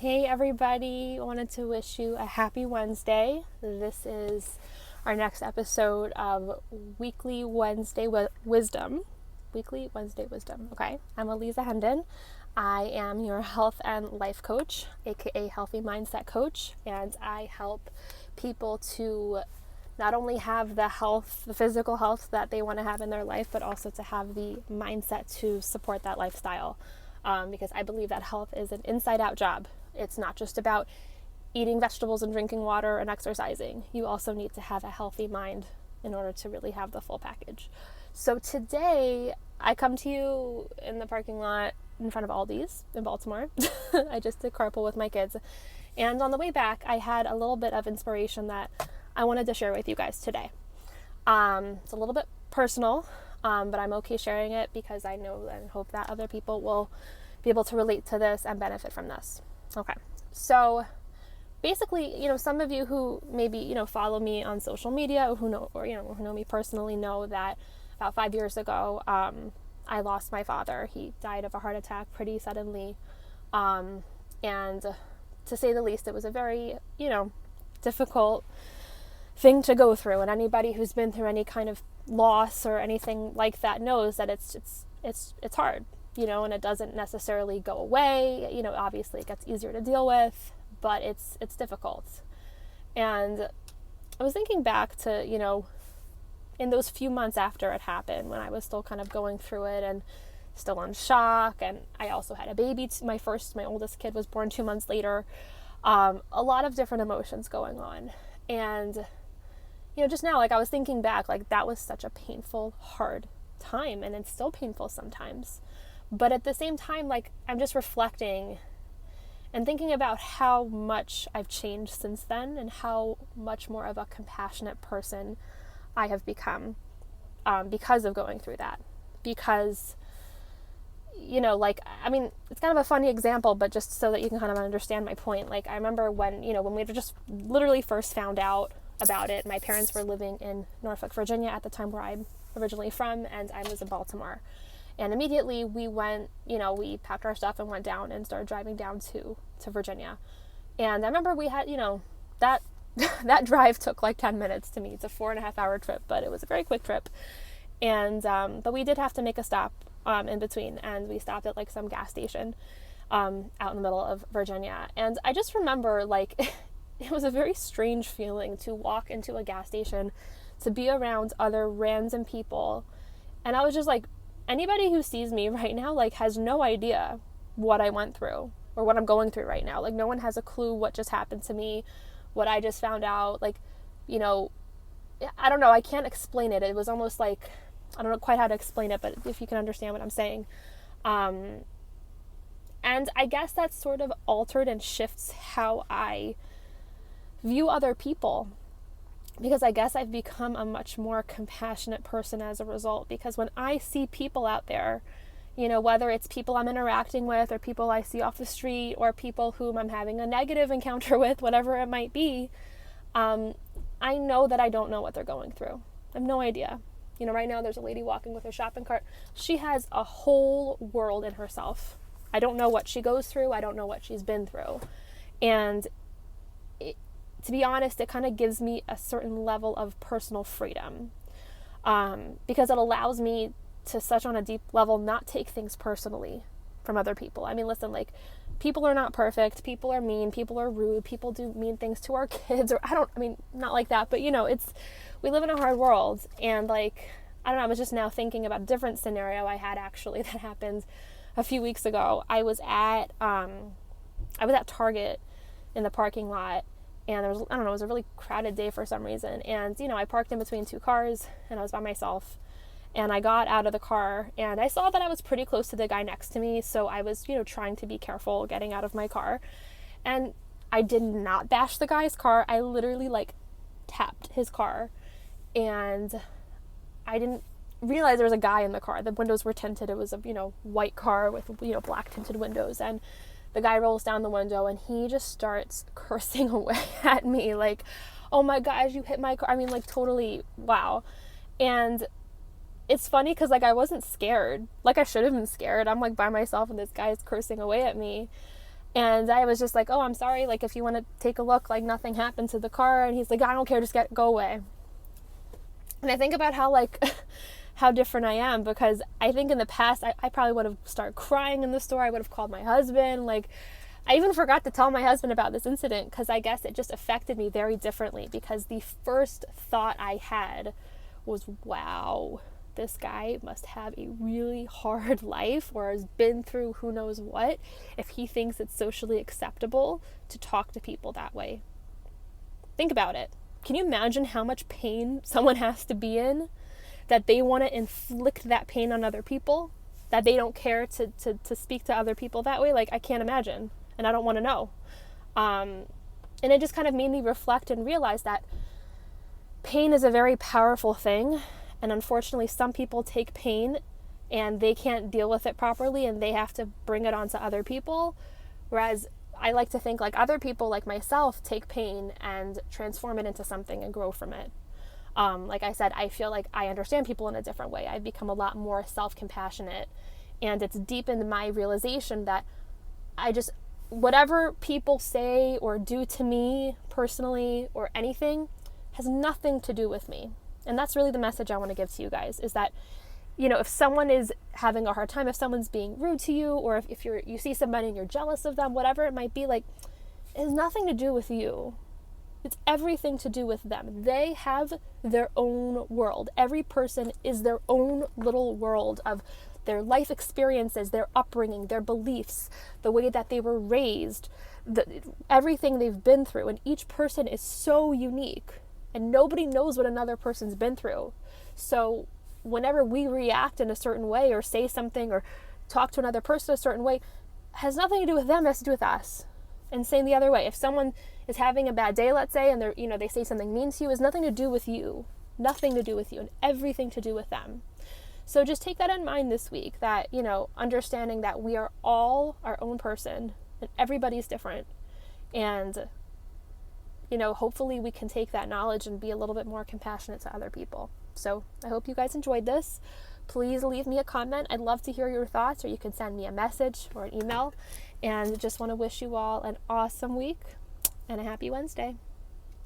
Hey everybody, I wanted to wish you a happy Wednesday. This is our next episode of Weekly Wednesday Wisdom. Weekly Wednesday Wisdom, okay? I'm Eliza Hendon. I am your health and life coach, aka Healthy Mindset Coach, and I help people to not only have the health, the physical health that they want to have in their life, but also to have the mindset to support that lifestyle. Because I believe that health is an inside-out job. It's not just about eating vegetables and drinking water and exercising. You also need to have a healthy mind in order to really have the full package. So today, I come to you in the parking lot in front of Aldi's in Baltimore. I just did carpool with my kids. And on the way back, I had a little bit of inspiration that I wanted to share with you guys today. It's a little bit personal, but I'm okay sharing it because I know and hope that other people will be able to relate to this and benefit from this. Okay, so basically, some of you who maybe, follow me on social media or who know me personally know that about 5 years ago, I lost my father. He died of a heart attack pretty suddenly. And to say the least, it was a very, difficult thing to go through. And anybody who's been through any kind of loss or anything like that knows that it's hard, and it doesn't necessarily go away. Obviously it gets easier to deal with, but it's difficult. And I was thinking back to, in those few months after it happened, when I was still kind of going through it and still in shock. And I also had a baby. My oldest kid was born 2 months later. A lot of different emotions going on. And, just now, I was thinking back, that was such a painful, hard time. And it's still painful sometimes. But at the same time, I'm just reflecting and thinking about how much I've changed since then and how much more of a compassionate person I have become because of going through that. Because, it's kind of a funny example, but just so that you can kind of understand my point. I remember when we just literally first found out about it, my parents were living in Norfolk, Virginia at the time where I'm originally from, and I was in Baltimore. And immediately we went, we packed our stuff and went down and started driving down to Virginia. And I remember we had, that that drive took 10 minutes to me. It's a 4.5 hour trip, but it was a very quick trip. And, but we did have to make a stop in between, and we stopped at some gas station out in the middle of Virginia. And I just remember it was a very strange feeling to walk into a gas station, to be around other random people. And I was just anybody who sees me right now has no idea what I went through or what I'm going through right now. No one has a clue what just happened to me, what I just found out. I don't know, I can't explain it. It was almost I don't know quite how to explain it, but if you can understand what I'm saying. And I guess that sort of altered and shifts how I view other people, because I guess I've become a much more compassionate person as a result. Because when I see people out there, whether it's people I'm interacting with or people I see off the street or people whom I'm having a negative encounter with, whatever it might be, I know that I don't know what they're going through. I have no idea. Right now there's a lady walking with her shopping cart. She has a whole world in herself. I don't know what she goes through. I don't know what she's been through. And to be honest, it kind of gives me a certain level of personal freedom, because it allows me to, such on a deep level, not take things personally from other people. I mean, listen, people are not perfect. People are mean. People are rude. People do mean things to our kids, or not like that, but we live in a hard world. And I don't know, I was just now thinking about a different scenario I had actually that happened a few weeks ago. I was at Target in the parking lot, and it was a really crowded day for some reason. And, I parked in between two cars, and I was by myself. And I got out of the car, and I saw that I was pretty close to the guy next to me. So I was, trying to be careful getting out of my car. And I did not bash the guy's car. I literally, tapped his car. And I didn't realize there was a guy in the car. The windows were tinted. It was a, white car with, black tinted windows. And the guy rolls down the window, and he just starts cursing away at me. Oh my gosh, you hit my car. I mean, totally, wow. And it's funny because I wasn't scared. I should have been scared. I'm by myself, and this guy is cursing away at me. And I was just like, oh, I'm sorry. Like, if you want to take a look, like nothing happened to the car. And he's like, I don't care. Just go away. And I think about how like, how different I am, because I think in the past, I probably would have started crying in the store. I would have called my husband. Like, I even forgot to tell my husband about this incident, because I guess it just affected me very differently, because the first thought I had was, wow, this guy must have a really hard life, or has been through who knows what, if he thinks it's socially acceptable to talk to people that way. Think about it. Can you imagine how much pain someone has to be in that they want to inflict that pain on other people, that they don't care to speak to other people that way? Like, I can't imagine, and I don't want to know. And it just kind of made me reflect and realize that pain is a very powerful thing. And unfortunately, some people take pain and they can't deal with it properly, and they have to bring it onto other people. Whereas I like to think like other people, like myself, take pain and transform it into something and grow from it. Like I said, I feel like I understand people in a different way. I've become a lot more self-compassionate, and it's deepened my realization that whatever people say or do to me personally or anything has nothing to do with me. And that's really the message I want to give to you guys, is that, if someone is having a hard time, if someone's being rude to you, or if you see somebody and you're jealous of them, whatever it might be, like, it has nothing to do with you. It's everything to do with them. They have their own world. Every person is their own little world of their life experiences, their upbringing, their beliefs, the way that they were raised, everything they've been through. And each person is so unique. And nobody knows what another person's been through. So whenever we react in a certain way, or say something, or talk to another person a certain way, has nothing to do with them, it has to do with us. And same the other way. If someone is having a bad day, let's say, and they say something mean to you, it has nothing to do with you. Nothing to do with you, and everything to do with them. So just take that in mind this week, that, understanding that we are all our own person, and everybody's different. And hopefully we can take that knowledge and be a little bit more compassionate to other people. So I hope you guys enjoyed this. Please leave me a comment. I'd love to hear your thoughts, or you can send me a message or an email. And just want to wish you all an awesome week and a happy Wednesday.